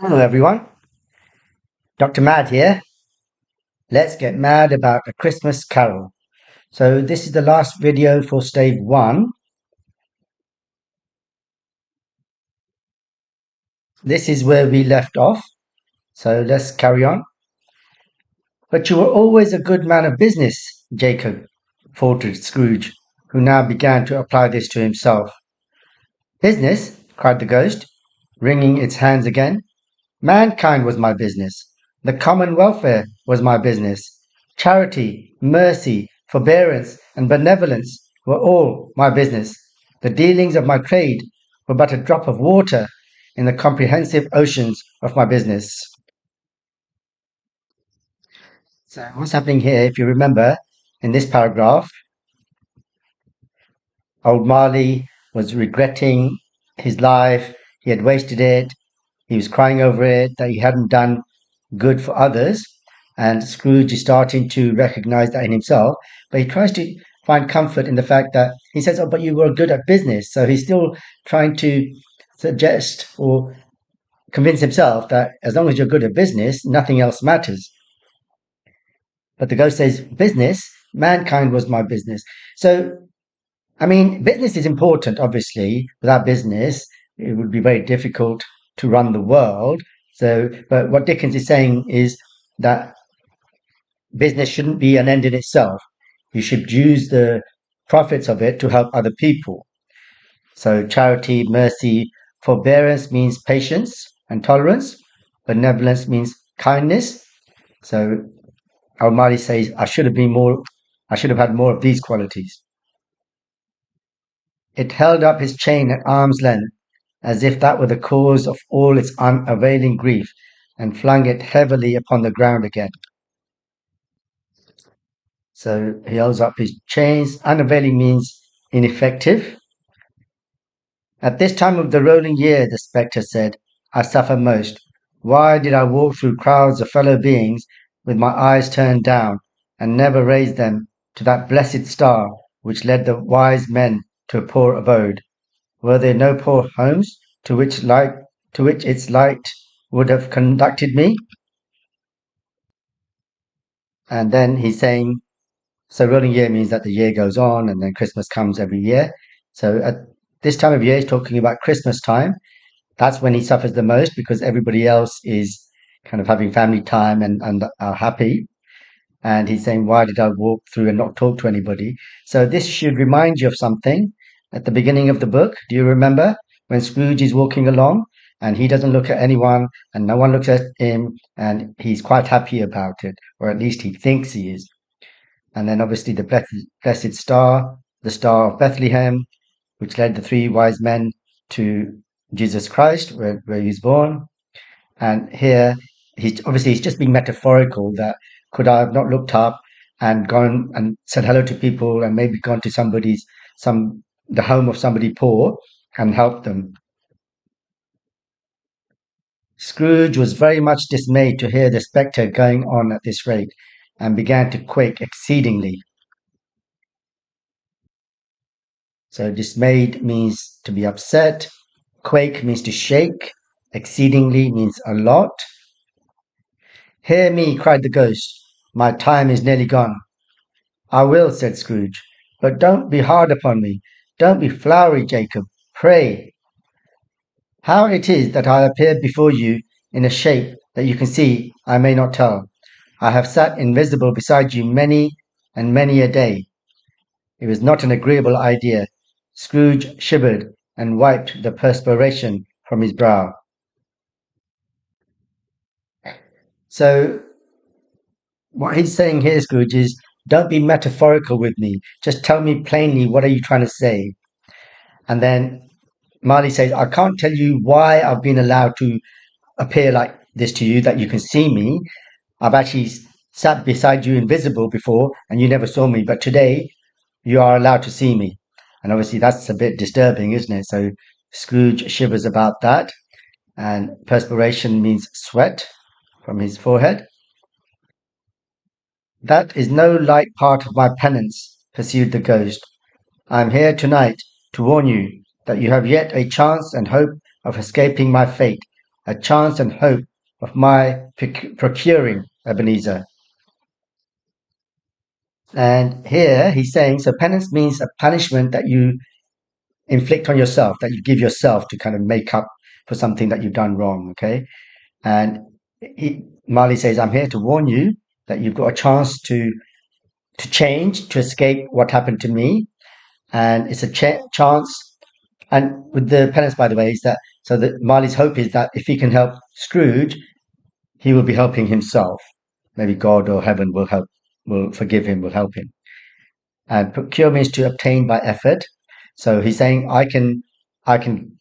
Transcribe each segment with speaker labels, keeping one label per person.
Speaker 1: Hello, everyone. Dr. Mad here. Let's get mad about A Christmas Carol. So, this is the last video for Stave 1. This is where we left off. So, let's carry on. But you were always a good man of business, Jacob, faltered Scrooge, who now began to apply this to himself. Business? Cried the ghost, wringing its hands again. Mankind was my business. The common welfare was my business. Charity, mercy, forbearance, and benevolence were all my business. The dealings of my trade were but a drop of water in the comprehensive oceans of my business. So, what's happening here, if you remember, in this paragraph, old Marley was regretting his life. He had wasted it. He was crying over it, that he hadn't done good for others. And Scrooge is starting to recognize that in himself. But he tries to find comfort in the fact that he says, "Oh, but you were good at business." So he's still trying to suggest or convince himself that as long as you're good at business, nothing else matters. But the ghost says, "Business, mankind was my business." So, I mean, business is important, obviously. Without business, it would be very difficult to run the world. So, but what Dickens is saying is that business shouldn't be an end in itself. You should use the profits of it to help other people. So, charity, mercy, forbearance means patience and tolerance. Benevolence means kindness. So, Almighty says, I should have had more of these qualities. It held up his chain at arm's length, as if that were the cause of all its unavailing grief, and flung it heavily upon the ground again. So he holds up his chains. Unavailing means ineffective. At this time of the rolling year, the spectre said, I suffer most. Why did I walk through crowds of fellow beings with my eyes turned down, and never raise them to that blessed star which led the wise men to a poor abode? Were there no poor homes to which its light would have conducted me? And then he's saying, so rolling year means that the year goes on and then Christmas comes every year. So at this time of year, he's talking about Christmas time. That's when he suffers the most because everybody else is kind of having family time and are happy. And he's saying, why did I walk through and not talk to anybody? So this should remind you of something at the beginning of the book. Do you remember when Scrooge is walking along and he doesn't look at anyone and no one looks at him and he's quite happy about it, or at least he thinks he is. And then obviously the blessed star, the star of Bethlehem, which led the three wise men to Jesus Christ, where he's born. And here, he's just being metaphorical that could I have not looked up and gone and said hello to people and maybe gone to the home of somebody poor and helped them. Scrooge was very much dismayed to hear the spectre going on at this rate and began to quake exceedingly. So dismayed means to be upset. Quake means to shake. Exceedingly means a lot. Hear me, cried the ghost. My time is nearly gone. I will, said Scrooge. But don't be hard upon me. Don't be flowery, Jacob. Pray. How it is that I appeared before you in a shape that you can see, I may not tell. I have sat invisible beside you many and many a day. It was not an agreeable idea. Scrooge shivered and wiped the perspiration from his brow. So, what he's saying here, Scrooge, is don't be metaphorical with me. Just tell me plainly what are you trying to say. And then Marley says, I can't tell you why I've been allowed to appear like this to you, that you can see me. I've actually sat beside you invisible before and you never saw me, but today you are allowed to see me. And obviously that's a bit disturbing, isn't it? So Scrooge shivers about that, and perspiration means sweat from his forehead. That is no light part of my penance, pursued the ghost. I am here tonight to warn you that you have yet a chance and hope of escaping my fate, a chance and hope of my procuring, Ebenezer. And here he's saying, so penance means a punishment that you inflict on yourself, that you give yourself to kind of make up for something that you've done wrong, okay? And Marley says, I'm here to warn you that you've got a chance to change, to escape what happened to me. And it's a chance. And with the penance, by the way, is that so that Marley's hope is that if he can help Scrooge, he will be helping himself. Maybe God or heaven will help, will forgive him, will help him. And procure means to obtain by effort. So he's saying, I can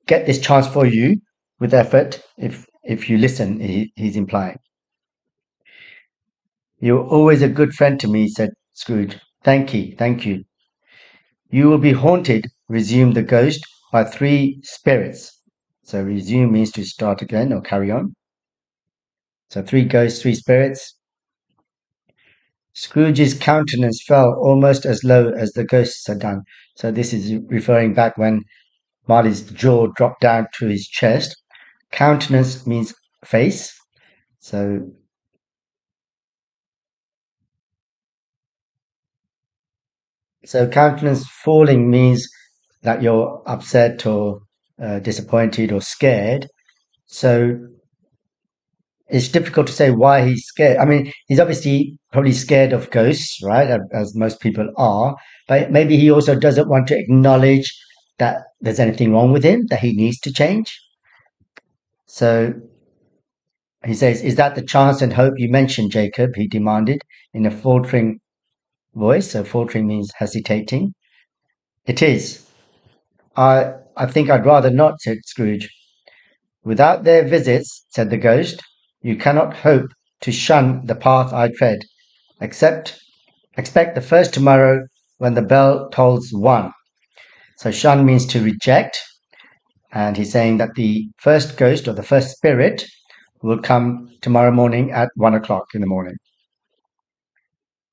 Speaker 1: get this chance for you with effort if you listen. He's implying. You're always a good friend to me, said Scrooge. Thank you, thank you. You will be haunted, resumed the ghost, by three spirits. So resume means to start again or carry on. So three ghosts, three spirits. Scrooge's countenance fell almost as low as the ghost's had done. So this is referring back when Marley's jaw dropped down to his chest. Countenance means face. So countenance falling means that you're upset or disappointed or scared. So it's difficult to say why he's scared. I mean, he's obviously probably scared of ghosts, right? As most people are. But maybe he also doesn't want to acknowledge that there's anything wrong with him, that he needs to change. So he says, is that the chance and hope you mentioned, Jacob? He demanded in a faltering voice. So faltering means hesitating. It is. I think I'd rather not, said Scrooge. Without their visits, said the ghost, you cannot hope to shun the path I tread. Except expect the first tomorrow when the bell tolls one. So shun means to reject, and he's saying that the first ghost or the first spirit will come tomorrow morning at 1 o'clock in the morning.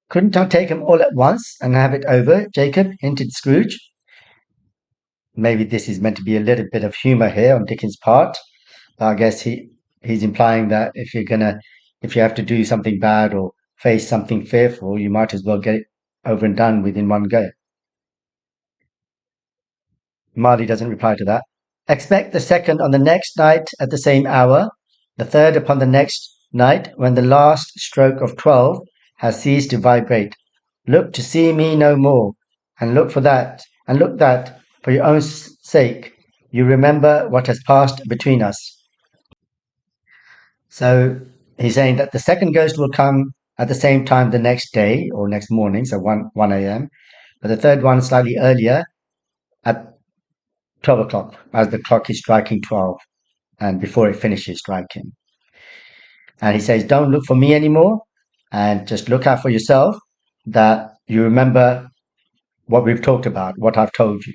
Speaker 1: Couldn't I take them all at once and have it over, Jacob? Hinted Scrooge. Maybe this is meant to be a little bit of humour here on Dickens' part. I guess he's implying that if you have to do something bad or face something fearful, you might as well get it over and done with in one go. Marley doesn't reply to that. Expect the second on the next night at the same hour, the third upon the next night when the last stroke of 12 has ceased to vibrate. Look to see me no more, and look that, for your own sake, you remember what has passed between us. So he's saying that the second ghost will come at the same time the next day or next morning, so 1 a.m., but the third one slightly earlier at 12 o'clock, as the clock is striking 12 and before it finishes striking. And he says, don't look for me anymore and just look out for yourself, that you remember what we've talked about, what I've told you.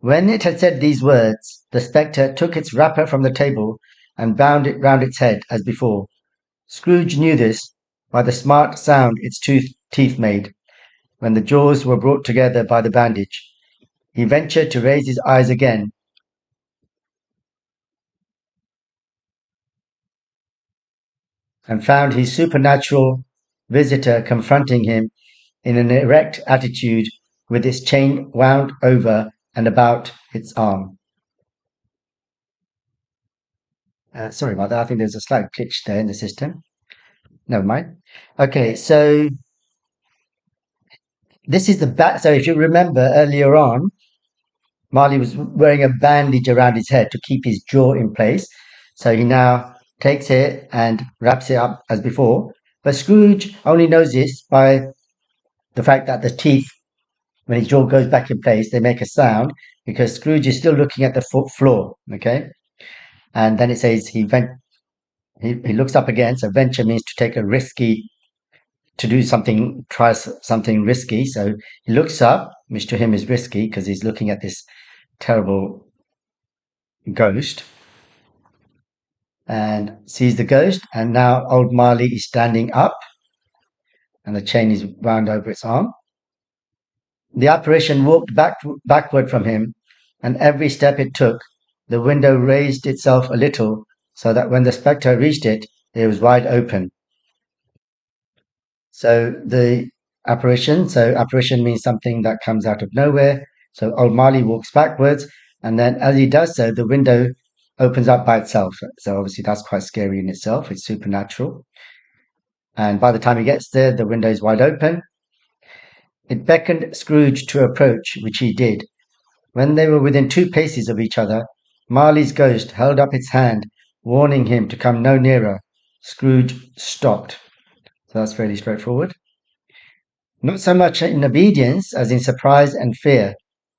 Speaker 1: When it had said these words, the spectre took its wrapper from the table and bound it round its head as before. Scrooge knew this by the smart sound its teeth made when the jaws were brought together by the bandage. He ventured to raise his eyes again, and found his supernatural visitor confronting him in an erect attitude with its chain wound over and about its arm. Sorry about that. I think there's a slight glitch there in the system. Never mind. Okay, so this is the back. So if you remember earlier on, Marley was wearing a bandage around his head to keep his jaw in place. So he now takes it and wraps it up as before. But Scrooge only knows this by the fact that the teeth, when his jaw goes back in place, they make a sound because Scrooge is still looking at the floor. Okay. And then it says he looks up again. So venture means to take a risky, to do something, try something risky. So he looks up, which to him is risky because he's looking at this terrible ghost and sees the ghost. And now old Marley is standing up and the chain is wound over its arm. The apparition walked backward from him, and every step it took, the window raised itself a little so that when the spectre reached it, it was wide open. So apparition means something that comes out of nowhere. So old Marley walks backwards, and then as he does so, the window opens up by itself. So obviously that's quite scary in itself. It's supernatural. And by the time he gets there, the window is wide open. It beckoned Scrooge to approach, which he did. When they were within 2 paces of each other, Marley's ghost held up its hand, warning him to come no nearer. Scrooge stopped. So that's fairly straightforward. Not so much in obedience as in surprise and fear,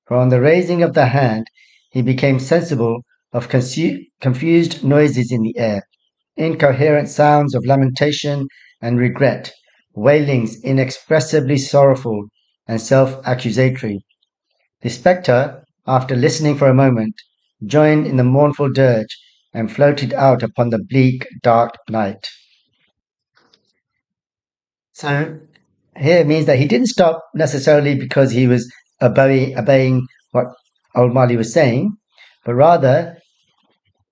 Speaker 1: for on the raising of the hand he became sensible of confused noises in the air, incoherent sounds of lamentation and regret, wailings inexpressibly sorrowful and self-accusatory. The spectre, after listening for a moment, joined in the mournful dirge and floated out upon the bleak, dark night. So here means that he didn't stop necessarily because he was obeying what old Marley was saying, but rather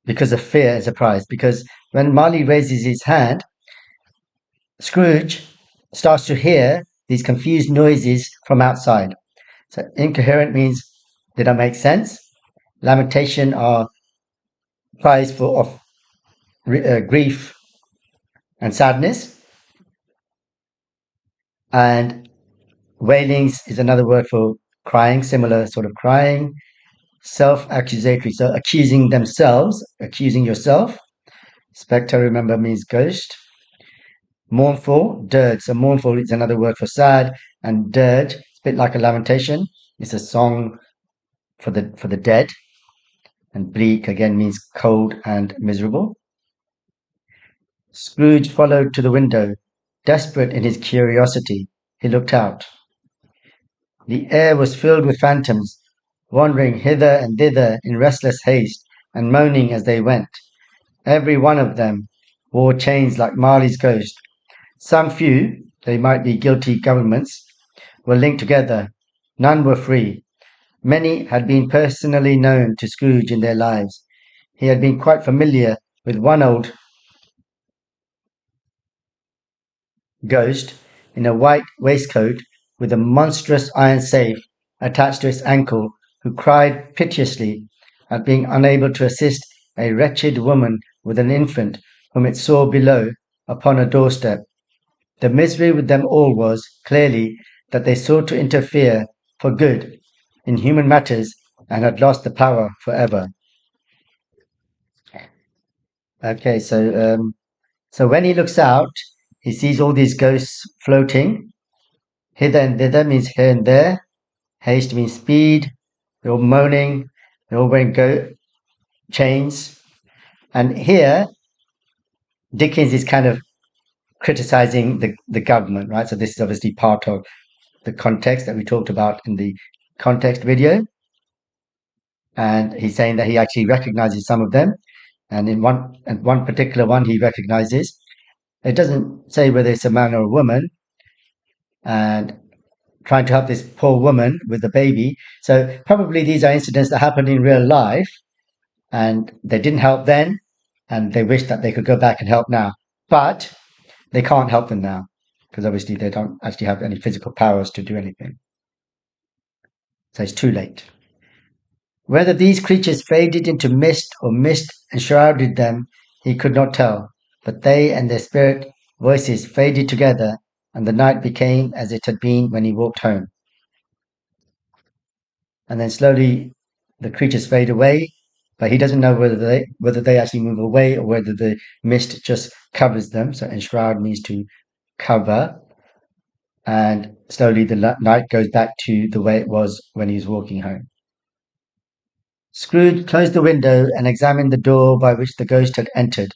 Speaker 1: because of fear and surprise. Because when Marley raises his hand, Scrooge starts to hear these confused noises from outside. So incoherent means they don't make sense. Lamentation are cries of grief and sadness. And wailings is another word for crying, similar sort of crying. Self-accusatory, so accusing themselves, accusing yourself. Spectre, remember, means ghost. Mournful, dirge. So mournful is another word for sad, and dirge, it's a bit like a lamentation. It's a song for the dead. And bleak again means cold and miserable. Scrooge followed to the window, desperate in his curiosity. He looked out. The air was filled with phantoms, wandering hither and thither in restless haste, and moaning as they went. Every one of them wore chains like Marley's ghost. Some few, they might be guilty governments, were linked together. None were free. Many had been personally known to Scrooge in their lives. He had been quite familiar with one old ghost in a white waistcoat with a monstrous iron safe attached to its ankle, who cried piteously at being unable to assist a wretched woman with an infant whom it saw below upon a doorstep. The misery with them all was, clearly, that they sought to interfere for good in human matters and had lost the power forever. Okay, so when he looks out, he sees all these ghosts floating. Hither and thither means here and there. Haste means speed. They're all moaning. They're all wearing chains. And here, Dickens is kind of criticizing the government, right? So this is obviously part of the context that we talked about in the context video. And he's saying that he actually recognizes some of them. And in one particular one, he recognizes. It doesn't say whether it's a man or a woman. And trying to help this poor woman with the baby. So probably these are incidents that happened in real life, and they didn't help then, and they wish that they could go back and help now. But they can't help them now, because obviously they don't actually have any physical powers to do anything. So it's too late. Whether these creatures faded into mist or mist enshrouded them, he could not tell, but they and their spirit voices faded together, and the night became as it had been when he walked home. And then slowly the creatures fade away, but he doesn't know whether they actually move away or whether the mist just covers them. So enshroud means to cover, and slowly the night goes back to the way it was when he was walking home. Scrooge closed the window and examined the door by which the ghost had entered.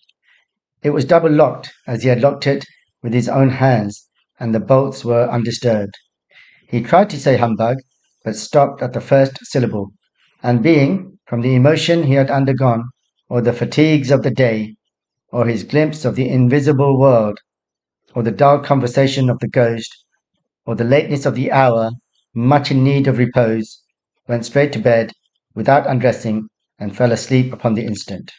Speaker 1: It was double locked, as he had locked it with his own hands, and the bolts were undisturbed. He tried to say humbug, but stopped at the first syllable, and being, from the emotion he had undergone, or the fatigues of the day, or his glimpse of the invisible world, or the dull conversation of the ghost, or the lateness of the hour, much in need of repose, went straight to bed, without undressing, and never returned to his bed. He slept, without waking, and fell asleep upon the instant.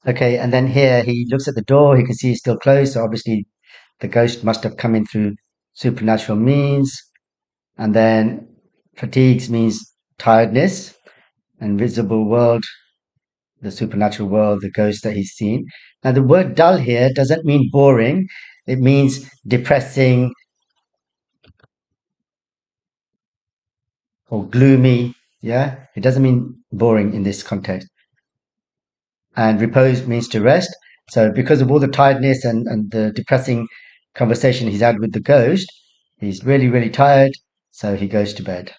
Speaker 1: Okay, and then here he looks at the door, he can see it's still closed, so obviously the ghost must have come in through supernatural means. And then fatigues means tiredness, invisible world, the supernatural world, the ghost that he's seen. Now, the word dull here doesn't mean boring, it means depressing or gloomy. Yeah, it doesn't mean boring in this context. And repose means to rest. So, because of all the tiredness and the depressing conversation he's had with the ghost, he's really, really tired. So, he goes to bed.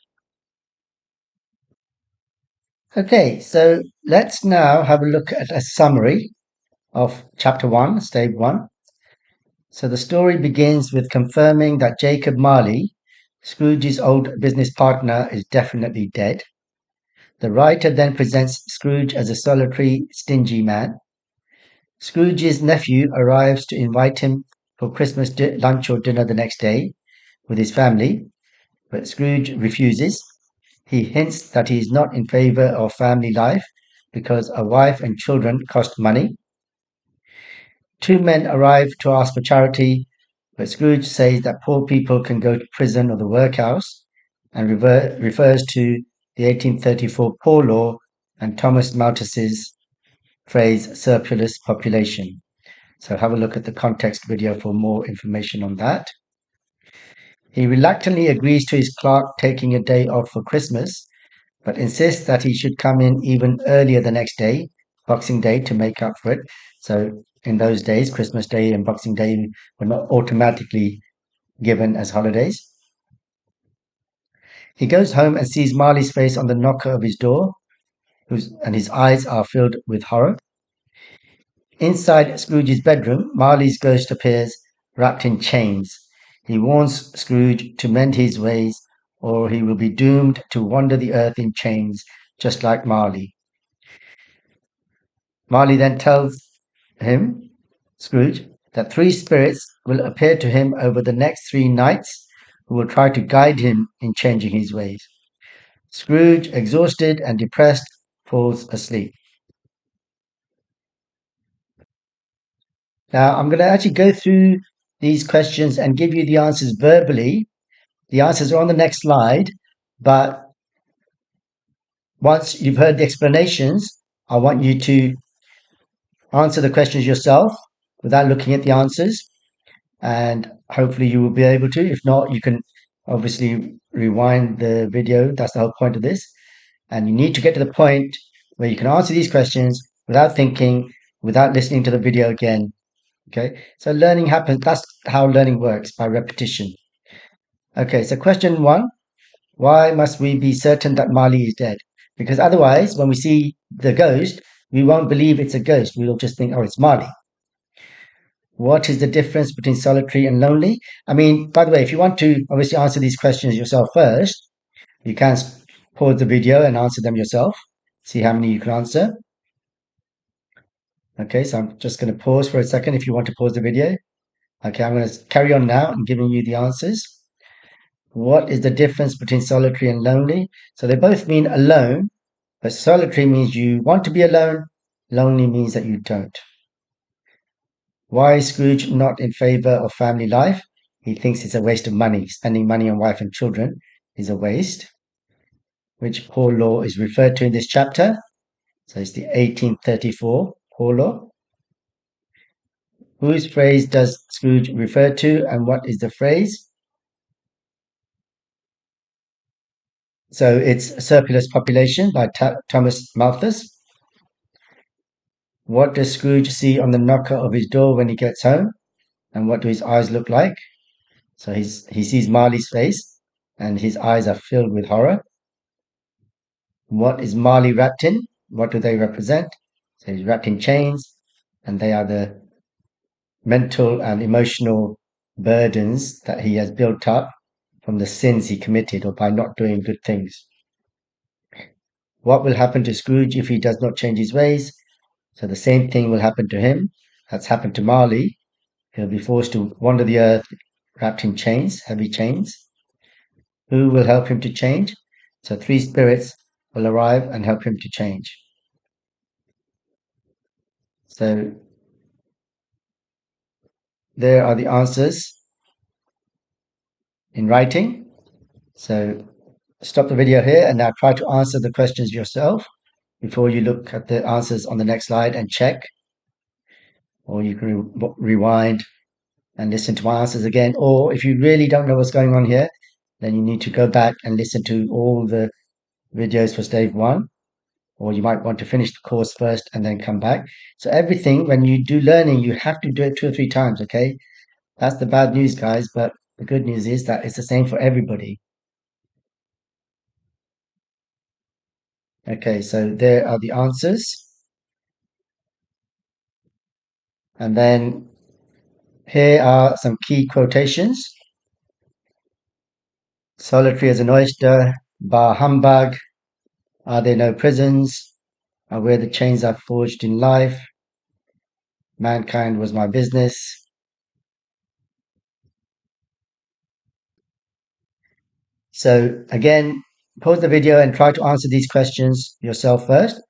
Speaker 1: Okay, so let's now have a look at a summary of chapter 1, Stave 1. So the story begins with confirming that Jacob Marley, Scrooge's old business partner, is definitely dead. The writer then presents Scrooge as a solitary, stingy man. Scrooge's nephew arrives to invite him for Christmas lunch or dinner the next day with his family, but Scrooge refuses. He hints that he is not in favor of family life because a wife and children cost money. Two men arrive to ask for charity, but Scrooge says that poor people can go to prison or the workhouse and refers to the 1834 Poor Law and Thomas Malthus's phrase surplus population. So have a look at the context video for more information on that. He reluctantly agrees to his clerk taking a day off for Christmas, but insists that he should come in even earlier the next day, Boxing Day, to make up for it. So in those days, Christmas Day and Boxing Day were not automatically given as holidays. He goes home and sees Marley's face on the knocker of his door, and his eyes are filled with horror. Inside Scrooge's bedroom, Marley's ghost appears, wrapped in chains. He warns Scrooge to mend his ways, or he will be doomed to wander the earth in chains, just like Marley. Marley then tells him, Scrooge, that three spirits will appear to him over the next 3 nights who will try to guide him in changing his ways. Scrooge, exhausted and depressed, falls asleep. Now, I'm going to actually go through these questions and give you the answers verbally. The answers are on the next slide, but once you've heard the explanations, I want you to answer the questions yourself without looking at the answers, and hopefully you will be able to. If not, you can obviously rewind the video. That's the whole point of this. And you need to get to the point where you can answer these questions without thinking, without listening to the video again. Okay, so learning happens. That's how learning works, by repetition. Okay, so question 1: why must we be certain that Marley is dead? Because otherwise, when we see the ghost, we won't believe it's a ghost. We will just think, oh, it's Marley. What is the difference between solitary and lonely? I mean, by the way, if you want to obviously answer these questions yourself first, you can pause the video and answer them yourself. See how many you can answer. Okay, so I'm just going to pause for a second if you want to pause the video. Okay, I'm going to carry on now and giving you the answers. What is the difference between solitary and lonely? So they both mean alone, but solitary means you want to be alone. Lonely means that you don't. Why is Scrooge not in favor of family life? He thinks it's a waste of money. Spending money on wife and children is a waste. Which poor law is referred to in this chapter? So it's the 1834 Poor Law. Whose phrase does Scrooge refer to, and what is the phrase? So it's Surplus Population by Thomas Malthus. What does Scrooge see on the knocker of his door when he gets home? And what do his eyes look like? So he sees Marley's face, and his eyes are filled with horror. What is Marley wrapped in? What do they represent? So he's wrapped in chains, and they are the mental and emotional burdens that he has built up from the sins he committed or by not doing good things. What will happen to Scrooge if he does not change his ways? So the same thing will happen to him that's happened to Marley. He'll be forced to wander the earth wrapped in chains, heavy chains. Who will help him to change? So three spirits will arrive and help him to change. So there are the answers in writing. So stop the video here and now try to answer the questions yourself before you look at the answers on the next slide and check, or you can rewind and listen to my answers again. Or if you really don't know what's going on here, then you need to go back and listen to all the videos for Stave 1, or you might want to finish the course first and then come back. So everything, when you do learning, you have to do it 2 or 3 times, okay? That's the bad news, guys, but the good news is that it's the same for everybody. Okay, so there are the answers. And then here are some key quotations. Solitary as an oyster, bar humbug, are there no prisons, are where the chains are forged in life, mankind was my business. So again, pause the video and try to answer these questions yourself first,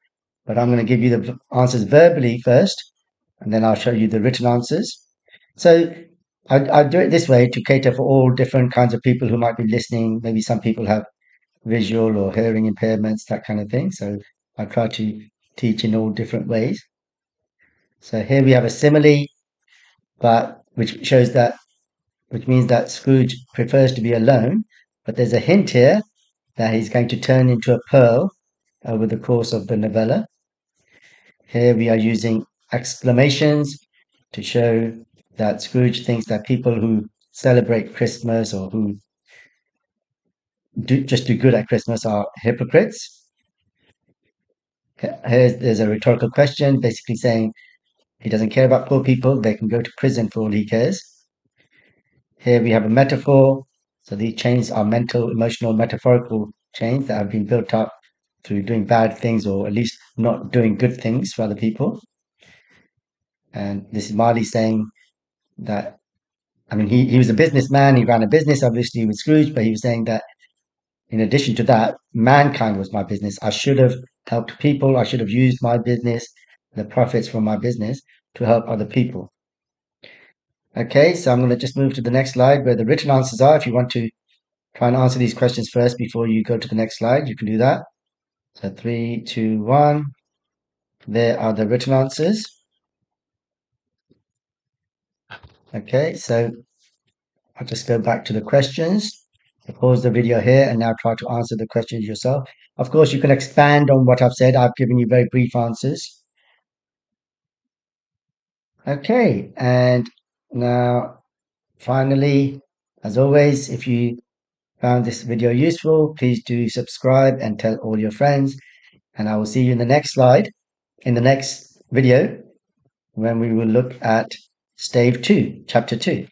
Speaker 1: but I'm going to give you the answers verbally first, and then I'll show you the written answers. So I do it this way to cater for all different kinds of people who might be listening. Maybe some people have visual or hearing impairments, that kind of thing. So I try to teach in all different ways. So here we have a simile, but which shows that, which means that Scrooge prefers to be alone. But there's a hint here that he's going to turn into a pearl over the course of the novella. Here we are using exclamations to show that Scrooge thinks that people who celebrate Christmas or who just do good at Christmas are hypocrites. There's a rhetorical question basically saying he doesn't care about poor people, they can go to prison for all he cares. Here we have a metaphor. So these chains are mental, emotional, metaphorical chains that have been built up through doing bad things or at least not doing good things for other people. And this is Marley saying that, I mean, he was a businessman, he ran a business obviously with Scrooge, but he was saying that in addition to that, mankind was my business. I should have helped people, I should have used my business, the profits from my business to help other people. Okay, so I'm going to just move to the next slide where the written answers are. If you want to try and answer these questions first before you go to the next slide, you can do that. So 3, 2, 1. There are the written answers. Okay, so I'll just go back to the questions. So pause the video here and now try to answer the questions yourself. Of course, you can expand on what I've said. I've given you very brief answers. Okay, and now finally, as always, if you found this video useful, please do subscribe and tell all your friends. And I will see you in the next slide, in the next video, when we will look at Stave 2, Chapter 2.